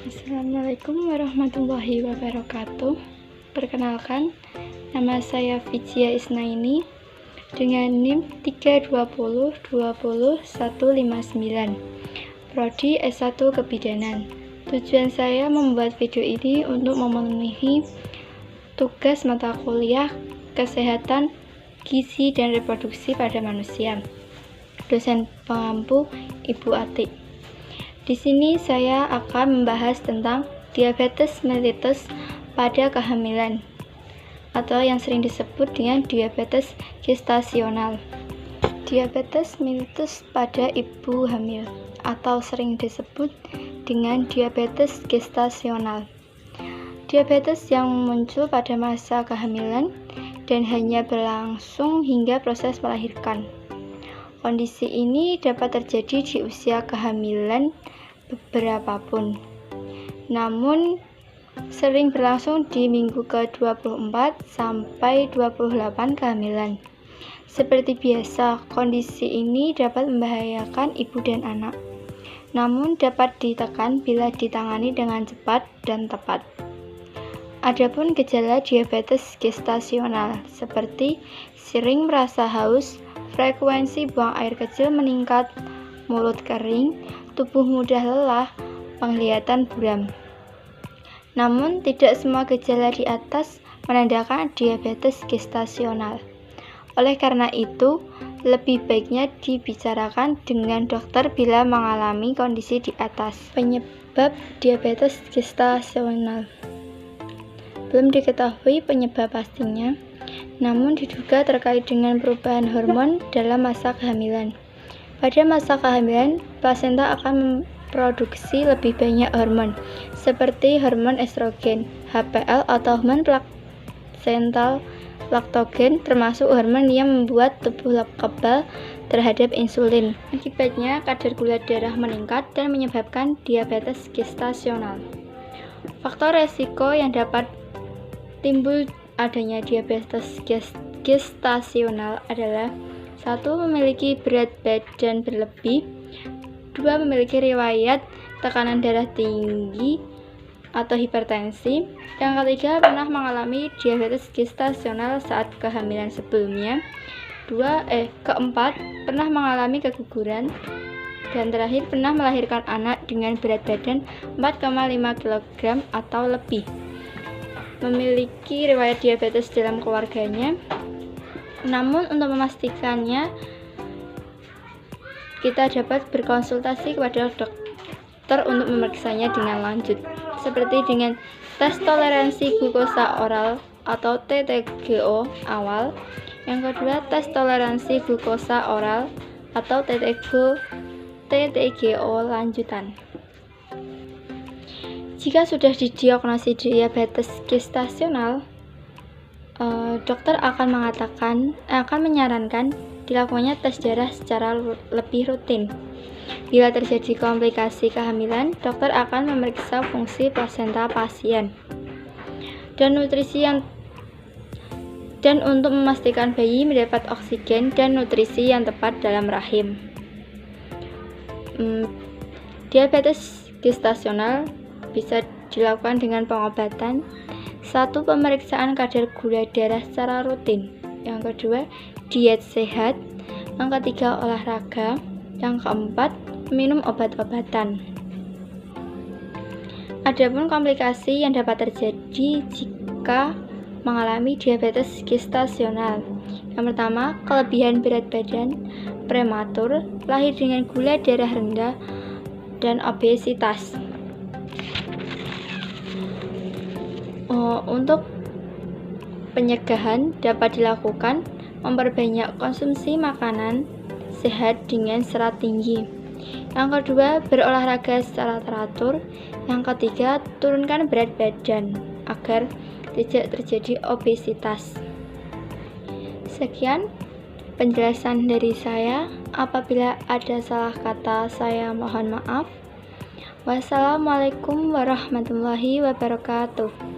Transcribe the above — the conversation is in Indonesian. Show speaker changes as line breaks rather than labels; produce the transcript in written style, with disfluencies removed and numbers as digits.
Assalamualaikum warahmatullahi wabarakatuh. Perkenalkan, nama saya Vijia Isnaini dengan NIM 320200159, Prodi S1 Kebidanan. Tujuan saya membuat video ini untuk memenuhi tugas mata kuliah Kesehatan, Gizi, dan Reproduksi pada Manusia. Dosen pengampu Ibu Atik. Di sini saya akan membahas tentang diabetes mellitus pada kehamilan atau yang sering disebut dengan diabetes gestasional. Diabetes mellitus pada ibu hamil atau sering disebut dengan diabetes gestasional. Diabetes yang muncul pada masa kehamilan dan hanya berlangsung hingga proses melahirkan. Kondisi ini dapat terjadi di usia kehamilan berapapun, namun sering berlangsung di minggu ke-24 sampai 28 kehamilan. Seperti biasa, kondisi ini dapat membahayakan ibu dan anak, namun dapat ditekan bila ditangani dengan cepat dan tepat. Adapun gejala diabetes gestasional seperti sering merasa haus, frekuensi buang air kecil meningkat, mulut kering, tubuh mudah lelah, penglihatan buram. Namun, tidak semua gejala di atas menandakan diabetes gestasional. Oleh karena itu, lebih baiknya dibicarakan dengan dokter bila mengalami kondisi di atas. Penyebab diabetes gestasional belum diketahui penyebab pastinya, namun diduga terkait dengan perubahan hormon dalam masa kehamilan. Pada masa kehamilan, plasenta akan memproduksi lebih banyak hormon, seperti hormon estrogen, HPL atau hormon plasental laktogen, termasuk hormon yang membuat tubuh kebal terhadap insulin. Akibatnya, kadar gula darah meningkat dan menyebabkan diabetes gestasional. Faktor resiko yang dapat timbul adanya diabetes gestasional adalah 1. Memiliki berat badan berlebih, 2. Memiliki riwayat tekanan darah tinggi atau hipertensi, yang ketiga pernah mengalami diabetes gestasional saat kehamilan sebelumnya, keempat pernah mengalami keguguran, dan terakhir pernah melahirkan anak dengan berat badan 4,5 kg atau lebih. Memiliki riwayat diabetes dalam keluarganya. Namun untuk memastikannya, kita dapat berkonsultasi kepada dokter untuk memeriksanya dengan lanjut, seperti dengan tes toleransi glukosa oral atau TTGO awal. Yang kedua, tes toleransi glukosa oral atau TTGO lanjutan. Jika sudah didiagnosis diabetes gestasional, dokter akan menyarankan dilakukannya tes darah secara lebih rutin. Bila terjadi komplikasi kehamilan, dokter akan memeriksa fungsi plasenta pasien dan untuk memastikan bayi mendapat oksigen dan nutrisi yang tepat dalam rahim. Diabetes gestasional bisa dilakukan dengan pengobatan. 1. Pemeriksaan kadar gula darah secara rutin. Yang kedua, diet sehat. Yang ketiga, olahraga. Yang keempat, minum obat-obatan. Adapun komplikasi yang dapat terjadi jika mengalami diabetes gestasional. Yang pertama, kelebihan berat badan, prematur, lahir dengan gula darah rendah, dan obesitas. Untuk pencegahan dapat dilakukan memperbanyak konsumsi makanan sehat dengan serat tinggi. Yang kedua, berolahraga secara teratur. Yang ketiga, turunkan berat badan agar tidak terjadi obesitas. Sekian penjelasan dari saya. Apabila ada salah kata, saya mohon maaf. Wassalamualaikum warahmatullahi wabarakatuh.